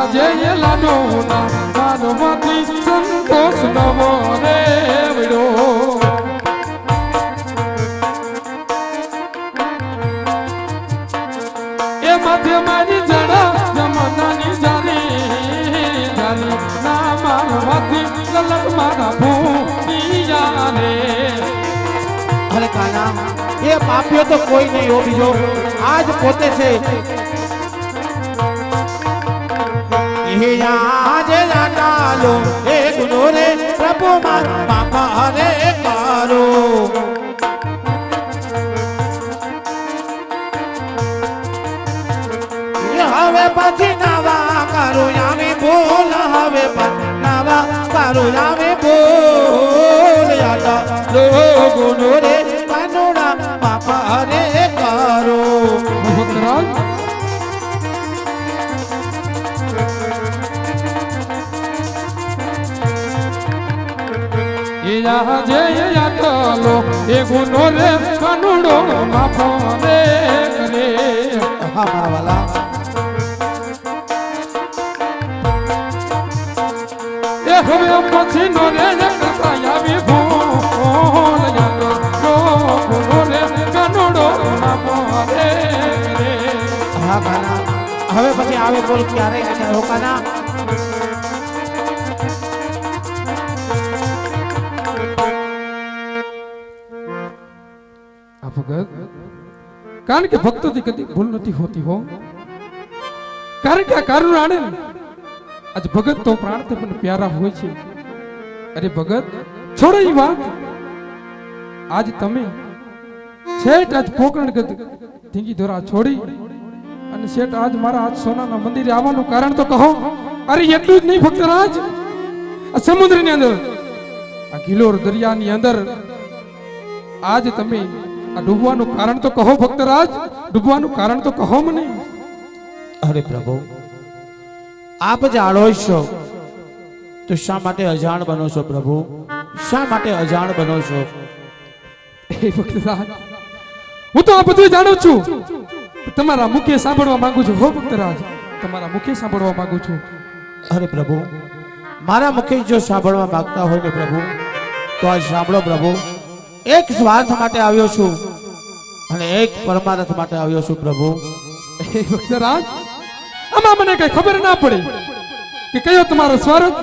આજે લાડો ના માનવથી સંતોષ નવો રે વિડો એ માથે મારી જડા જમનાની જાની જાની ના માનવથી લલક મારા ભૂમિયા રે અરે કાના એ પાપ્યો તો કોઈ નહીં હો બીજો આજ પોતે છે આજ લાટાલો એ ગુનો રે પ્રભુ બાપા રે કરો હવે પછી નવા કરો યામી બોલ હવે નવા કરો યામી બોલ યાદા ગુનો રે કાનુડા બાપા રે કરો ભક્તરાજ આજે યાતલો એ ગુનો રે કાનુડો માફો રે કરે હા માવાલા એ હવે પછી નો રે કરતા આવી ભૂલ યાતો ગુનો રે કાનુડો માફો રે કરે હા કાના હવે પછી આવે બોલ ક્યારે હો કાના ભગત કારણ કે ભક્તોથી કદી ભૂલ નથી હોતી હો કારણ કે આ કારુણ આણે આજ ભગત તો પ્રાણથી પણ પ્યારા હોય છે અરે ભગત છોડો એ વાત આજ તમે શેઠ આજ પોકરણ ગદ ધીંગી ધોરા છોડી અને શેઠ આજ મારા આજ સોનાના મંદિરે આવવાનું કારણ તો કહો અરે એટલું જ નહીં ભક્તરાજ આ સમુદ્રની અંદર આ ગિલોર દરિયાની અંદર આજ તમે આ ડૂબવાનું કારણ તો કહો ભક્તરાજ ડૂબવાનું કારણ તો કહો મને અરે પ્રભુ આપ જાણો છો તો શા માટે અજાણ બનો છો પ્રભુ શા માટે અજાણ બનો છો એ ભક્તરાજ હું તો આ બધું જાણું છું તમારા મુખે સાંભળવા માંગુ છું હો ભક્તરાજ તમારા મુખે સાંભળવા માંગુ છું અરે પ્રભુ મારા મુખે જો સાંભળવા માંગતા હોય ને પ્રભુ તો આ સાંભળો પ્રભુ એક સ્વાર્થ માટે આવ્યો છું અને એક પરમાર્થ માટે આવ્યો છું પ્રભુ એ ભક્તરાજ આમાં મને કઈ ખબર ના પડે કે કયો તમારો સ્વાર્થ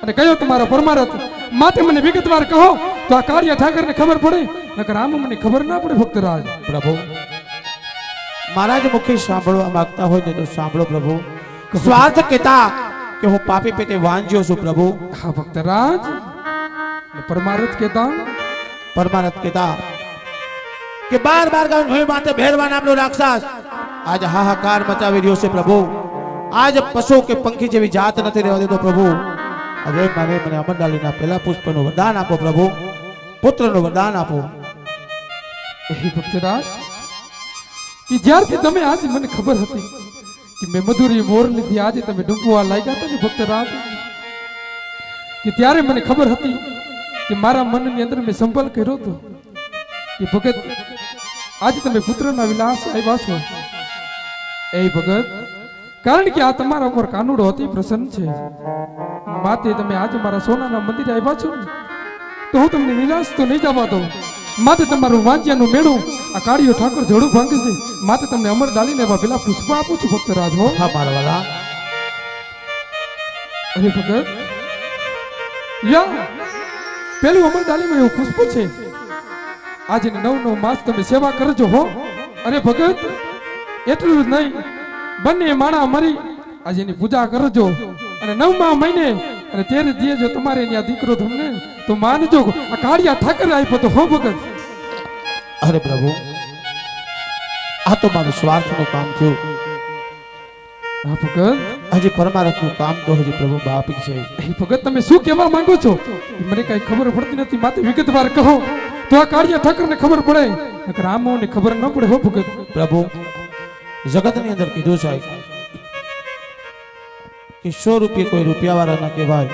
અને કયો તમારો પરમાર્થ માથે મને વિગતવાર કહો તો આ કાર્ય ઠાકરને ખબર પડે નકર આમાં મને ખબર ના પડે ભક્તરાજ પ્રભુ મારા જ મુખે સાંભળવા માંગતા હોય ને તો સાંભળો પ્રભુ સ્વાર્થ કહેતા કે હું પાપી પેટે વાંજ્યો છું પ્રભુ હા ભક્તરાજ પરમાર્થ કહેતા પરમાનંદ કહેતા કે બાર ગામ ભૂમિ માથે ભેરવા નામનો રાક્ષસ આજ હાહાકાર મચાવી રહ્યો છે પ્રભુ આજ પશુ કે પંખી જેવી જાત નથી રહેવા દેતો પ્રભુ હવે મને અમરડાલીના પહેલા પુષ્પનું વરદાન આપો પ્રભુ પુત્રનું વરદાન આપો એ ભક્તરાજ કે જ્યારથી તમે આજ મને ખબર હતી કે મેં મધુરી મોર લીધી આજે તમે ડૂબવા લાગ્યા હતા ને ભક્તરાજ કે ત્યારે મને ખબર હતી કે મારા મનની અંદર મેં સંભલ કર્યો હતો કે ભગત આજે તમે પુત્રના વિલાસ આવ્યા છો એ ભગત કારણ કે આ તમારા ઉપર કાનુડો હતી પ્રસન્ન છે માતે તમે આજે મારા સોનાના મંદિરે આવ્યા છો તો હું તમને નિરાશ તો નહીં જવા દઉં માતે તમારું વાંચ્યાનું મેળું આ કાળિયો ઠાકોર જોડું ભાંગે છે માતે તમને અમર ડાલીને એવા પેલા પુષ્પ આપું છું ભક્તરાજ હો હા મારા વાલા અરે ભગત યા પેલું અમર ડાલીમાં એવું પુષ્પ છે આજે 9 માસ તમે સેવા કરજો હો અરે ભગત એટલું જ નહીં બંને માણા મરી આજે એની પૂજા કરજો અને 9મા મહિને અને 13 દિવસ તમારે ત્યાં દીકરો તમને તો માનજો આ કાળિયા ઠાકર આપ્યો તો હો ભગત અરે પ્રભુ આ તો મારું સ્વાર્થનું કામ થયું હા ભગત હજી પરમાર્થનું કામ તો હજી પ્રભુ બાપી છે એ ભગત તમે શું કહેવા માંગો છો મને કઈ ખબર પડતી નથી માતે વિગતવાર કહો તો આ કાળિયા ઠાકરને ખબર પડે નકર આમોને ખબર ન પડે હો ભગત પ્રભુ જગતની અંદર કીધું છે કે 100 રૂપિયા કોઈ રૂપિયા વાળા ના કહેવાય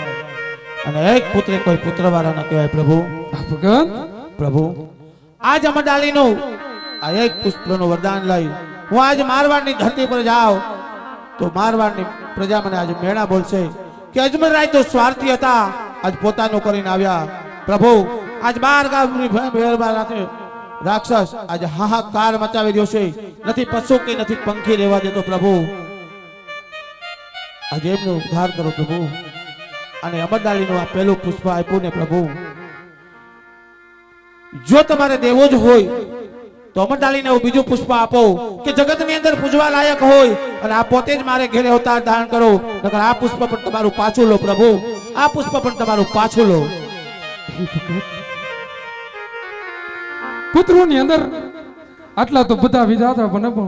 અને એક પુત્ર કોઈ પુત્ર વાળા ના કહેવાય પ્રભુ ભગત પ્રભુ આજ અમરડાલીનું આ એક પુષ્પનું વરદાન લઈ હું આજ મારવાડની ધરતી પર જાઉં તો મારવાડની પ્રજા મને આજે મેણા બોલશે કે અજમલ રાય તો સ્વાર્થી હતા, આજ પોતાનું કરીને આવ્યા. પ્રભુ આજ 12 ગામની ભેરબાર રાક્ષસ આજ હાહાકાર મચાવી રહ્યો છે. નથી પશુ કે નથી પંખી રહેવા દેતો. પ્રભુ આજે એમનો ઉદ્ધાર કરો પ્રભુ. અને અમરડાલીનું આ પહેલું પુષ્પ આપ્યું ને પ્રભુ, જો તમારે દેવો જ હોય તો અમરડાલીને એવું બીજું પુષ્પ આપો કે જગતની અંદર પૂજવા લાયક હોય, અને આ પોતે જ મારે ઘેરે અવતાર ધારણ કરો. નકર આ પુષ્પ પણ તમારું પાછું લો પ્રભુ, આ પુષ્પ પણ તમારું પાછું લો. પુત્રોની અંદર આટલા તો બધા વિધાતા બનબો.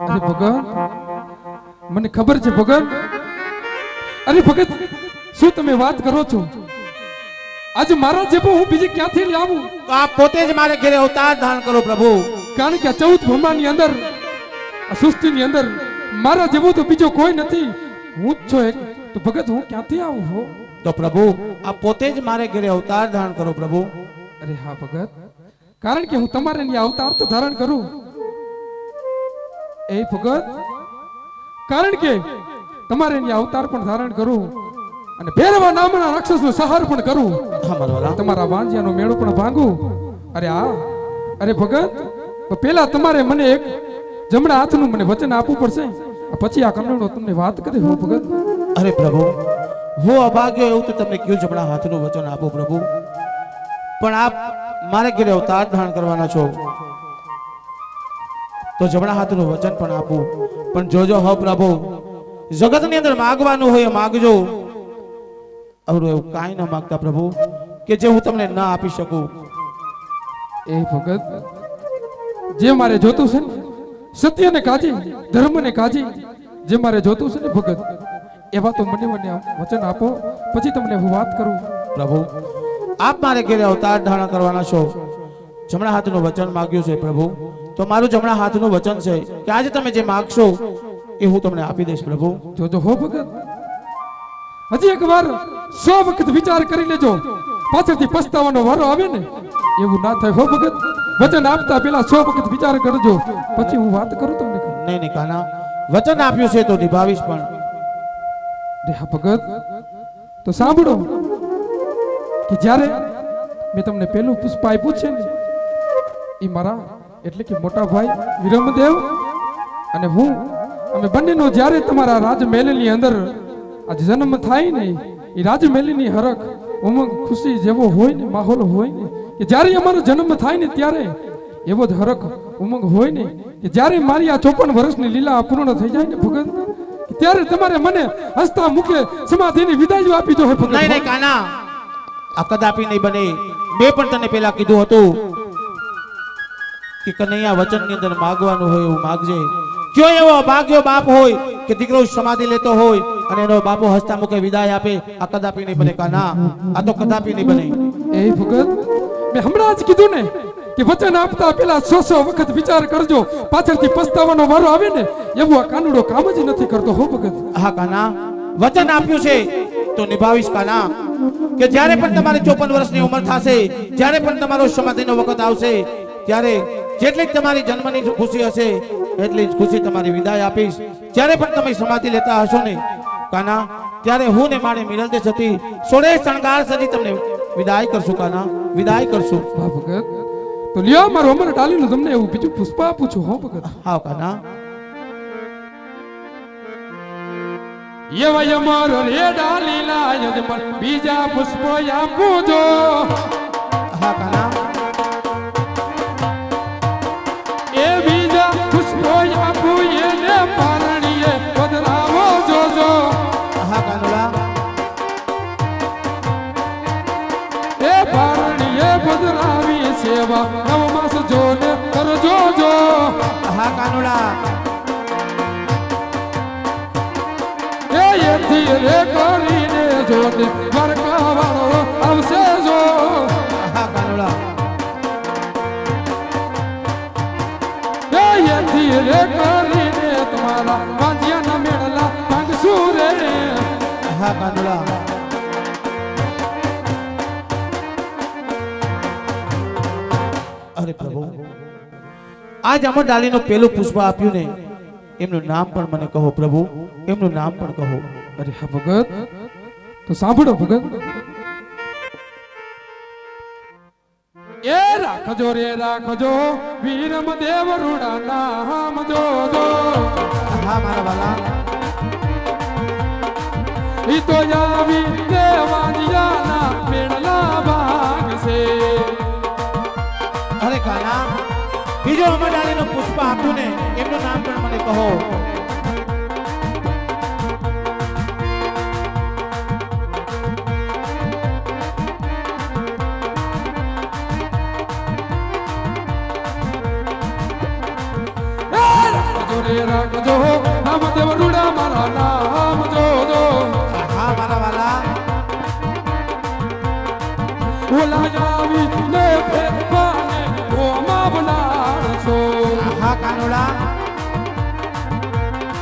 અરે ભગત, મને ખબર છે ભગત. અરે ભગત, શું તમે વાત કરો છો? આજે મારા જેવો હું બીજે ક્યાંથી લઈ આવું? તો આ પોતે જ મારે ઘેરે અવતાર ધારણ કરો પ્રભુ. કારણ કે આ 14 બ્રહ્માંડની અંદર, આ સૃષ્ટિની અંદર મારા જેવું તો બીજો કોઈ નથી. હું જ છું એક. તો ભગત હું ક્યાંથી આવું હો? તો પ્રભુ આ પોતે જ મારે ઘેરે અવતાર ધારણ કરો પ્રભુ. અરે હા ભગત, કારણ કે હું તમારે ની અવતાર તો ધારણ કરું. એ ભગત, કારણ કે તમારે ની અવતાર પણ ધારણ કરું અને ભૈરવા નામના રાક્ષસનો સંહાર પણ કરું. તમારા વાંજિયાનો મેળો પણ ભાંગું. અરે આ અરે ભગત, તો પેલા તમારે મને એક જમણા હાથનું મને વચન આપવું પડશે, પછી આ કન્નડો તમને વાત કરી હું ભગત. અરે પ્રભુ, હું અભાગ્યો એવું તો તમને કયું જમણા હાથનું વચન આપો પ્રભુ, પણ આપ મારે ઘરે અવતાર ધારણ કરવાના છો તો જમણા હાથનું વચન પણ આપું. પણ જોજો હો પ્રભુ, જગતની અંદર માગવાનું હોય માગજો. અવરું એવું કાંઈ ન માગતા પ્રભુ કે જે હું તમને ના આપી શકું. એ ભગત, જે મારે જોતું છે ને, સત્યને કાજી, ધર્મને કાજી, જે મારે જોતું છે ને ભગત, એવા તો મને વચન આપો, પછી તમને હું વાત કરું. પ્રભુ આપ મારે ઘરે અવતાર ધારણ કરવાના છો, જમણા હાથનું વચન માંગ્યું છે પ્રભુ, તો મારું જમણા હાથનું વચન છે કે આજે તમે જે માંગશો એ હું તમને આપી દઈશ પ્રભુ. જોજો હો ભગત, હજી એક વાર 100 વખત વિચાર કરી લેજો, પાછળથી પસ્તાવાનો વારો આવે ને એવું ના થાય હો ભગત. વચન આપતા પેલા 100 વખત વિચાર કરજો, પછી હું વાત કરું તમને. નહીં નહીં કાના, વચન આપ્યું છે તો નિભાવીશ. પણ રે હા ભગત, તો સાંભળો કે જ્યારે મેં તમને પેલું પુષ્પ આપ્યું છે ને, એ મારા એટલે કે મોટા ભાઈ વિરમદેવ અને હું, અમે બંનેનો જ્યારે તમારા રાજમહેલની અંદર આ જન્મ થાય ને, એ રાજમહેલની હરખ ઉમંગ ખુશી જેવો હોય ને માહોલ હોય ને, કે જ્યારે અમારો જન્મ થાય ને ત્યારે એવો જ હરખ ઉમંગ હોય ને, કે જ્યારે મારી આ 54 વર્ષની લીલા પૂર્ણ થઈ જાય ને ભગત, ત્યારે તમારે મને હસતા મુખે સમાધિની વિદાય આપી દો. નહીં નહીં કાના, આ કદાપી નહીં બને. મેં પણ તને પેલા કીધું હતું કે કનૈયા વચનની અંદર માગવાનું હોય એવું માગજે. કયો એવો ભાગ્યો બાપ હોય કે દીકરો સમાધિ લેતો હોય અને એનો બાપો હસતા મુખે વિદાય આપે, આ કદાપી નહીં બને કાના, આ તો કદાપી નહીં બને. એ ભગત, મેં હમણાં જ કીધું ને કે વચન આપતા પેલા 100 વખત વિચાર કરજો, પાછળથી પસ્તાવાનો વારો આવે ને એવું આ કાનુડો કામ જ નથી કરતો હો ભગત. હા કાના, વચન આપ્યું છે તો નિભાવીશ કાના. કે જ્યારે પણ તમારી 54 વર્ષની ઉંમર થશે, જ્યારે પણ તમારો સમાધિનો વખત આવશે, ત્યારે જેટલી જ તમારી જન્મની ખુશી હશે એટલી જ ખુશી તમારી વિદાય આપીશ. જ્યારે પણ તમે સમાધિ લેતા હશો ને કાના, ત્યારે હું ને મારે મિલન દે સતી 16 શણગાર સજી તમને વિદાય કરશું કાના, વિદાય કરશું. વાહ ભગત, તો લ્યો મારો અમર ડાલીનું તમને એવું બીજું પુષ્પ આપું છું હો ભગત. હા કાના. એવા અમર રે ડાલીના યજમાન બીજા પુષ્પ આપું જો. હા કાના. એ બીજા પુષ્પ આપું એને પારણીએ બદલાવો જોજો. હા કાનુડા. એ પારણીએ બદલાવી સેવા 9 માસ જોને કરજો જો. હા કાનુડા. એથી રે કરીને જોને દ્વારકા વાળો આવશે જો. હા કાનુડા. એથી રે કરીને તમારા વાંજિયાના મેળલા ભાંગશું રે. હા કાનુડા. અરે પ્રભુ, આજ અમર ડાલીનું પેલું પુષ્પ આપ્યું ને એમનું નામ પણ મને કહો પ્રભુ, એમનું નામ પણ કહો. અરે હા ભગત, તો સાંભળો ભગત. એ રાખજો રે રાખજો વીરમ દેવ રૂડા નામ જોજો. હા મારા વાલા, ઈ તો આવી દેવાનિયાના મેળલા ભાગ છે. અરે કાના, બીજો અમરડાળીનું પુષ્પ આપ્યું ને એમનું નામ પણ મને કહો. રાખજો નામ દેવ રૂડા મારા નામ જોજો. હા મારા વાલા, ઓલા આવી ને ફેરવાને ઓમાં બનાવશો. હા કાનોડા.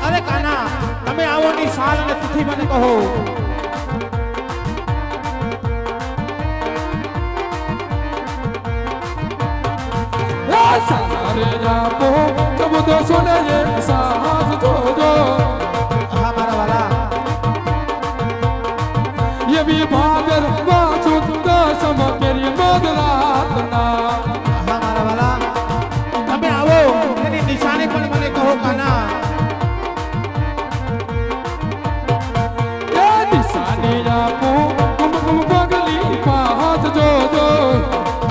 અરે કાના, તમે આવો ની સાલ અને તિથિ મને કહો. સારે જાપો તબ તો સુને એક સાથ જોજો. હા મારા વાલા, ये भी भादर वाचो दसम केरी मदरातना. હા મારા વાલા, તમે આવો એની નિશાની પણ મને કહો કાના. ये निशानी जापो कुम कुम पगली पाहत जोजो.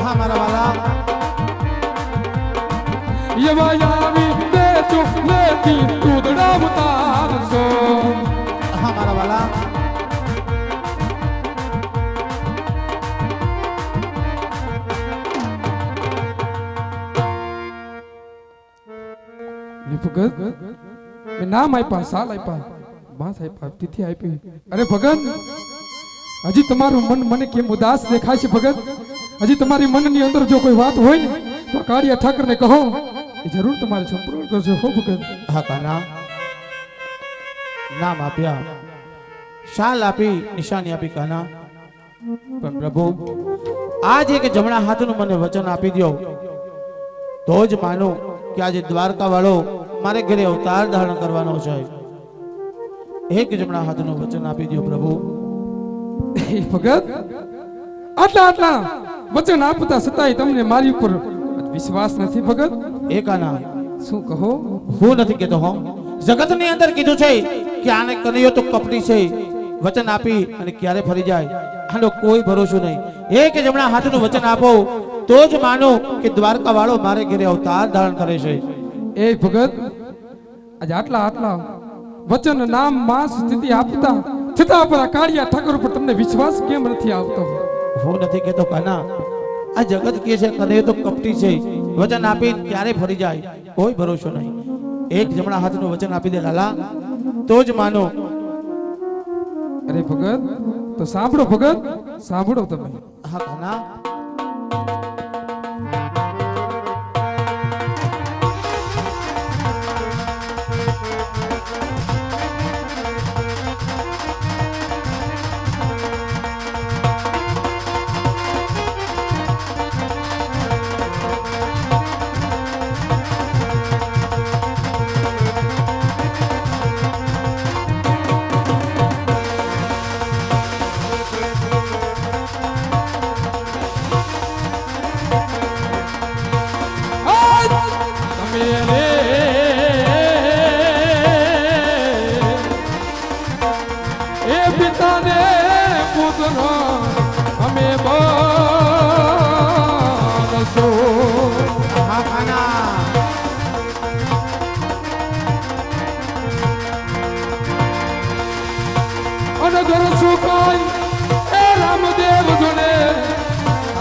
હા મારા વાલા, ये वायावी दे चुप लेती तूदड़ा उतारशो. હા મારા વાલા, ભગત મેં નામ આપ્યા, સાલ આપ્યા, માસ આપ્યા, તિથિ આપી. અરે ભગત, હજી તમારું મન મને કેમ ઉદાસ દેખાય છે ભગત? હજી તમારી મનની અંદર જો કોઈ વાત હોય ને તો કાળિયા ઠાકરને કહો, એ જરૂર તમારે સંપૂર્ણ કરજો હો ભગત. હા કાના, નામ આપ્યા, શાલ આપી, નિશાની આપી કાના, પણ પ્રભુ આજ એક જમણા હાથનું મને વચન આપી દો તો જ માનો કે આજે દ્વારકા વાળો મારે ઘરે અવતાર ધારણ કરવાનો છે. એક જમણા હાથનું વચન આપી દો પ્રભુ. એ ભગત, આટલા આટલા વચન આપતા છતાંય તમને મારી ઉપર વિશ્વાસ નથી ભગત? એ કાના, શું કહો? હું નથી કેતો હો, જગતની અંદર કીધું છે કે આને કનૈયો તો કપટી છે, વચન આપી અને ક્યારે ફરી જાય આનો કોઈ ભરોસો નહીં. એક જમણા હાથનું વચન આપો તો જ માનો કે દ્વારકા વાળો મારે ઘરે અવતાર ધારણ કરે છે. એ ભગત, આજે આટલા આટલા વચન નામ માસ સ્થિતિ આપતા છતાં પર આ કાળિયા ઠાકર ઉપર તમને વિશ્વાસ કેમ નથી આવતો? હું નથી કેતો કાના, આ જગત કહે છે કનૈયો તો કપટી છે, વચન આપી ક્યારે ફરી જાય કોઈ ભરોસો નહીં. એક જમણા હાથનું વચન આપી દે લાલા તો જ માનો. અરે ભગત, તો સાંભળો ભગત, સાંભળો તમે. હા કાના,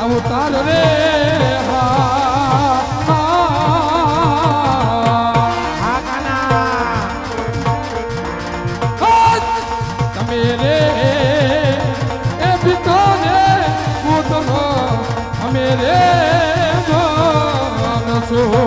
અવતાર રે તમે રે એ પિતા ને પુત્ર અમે રે છો.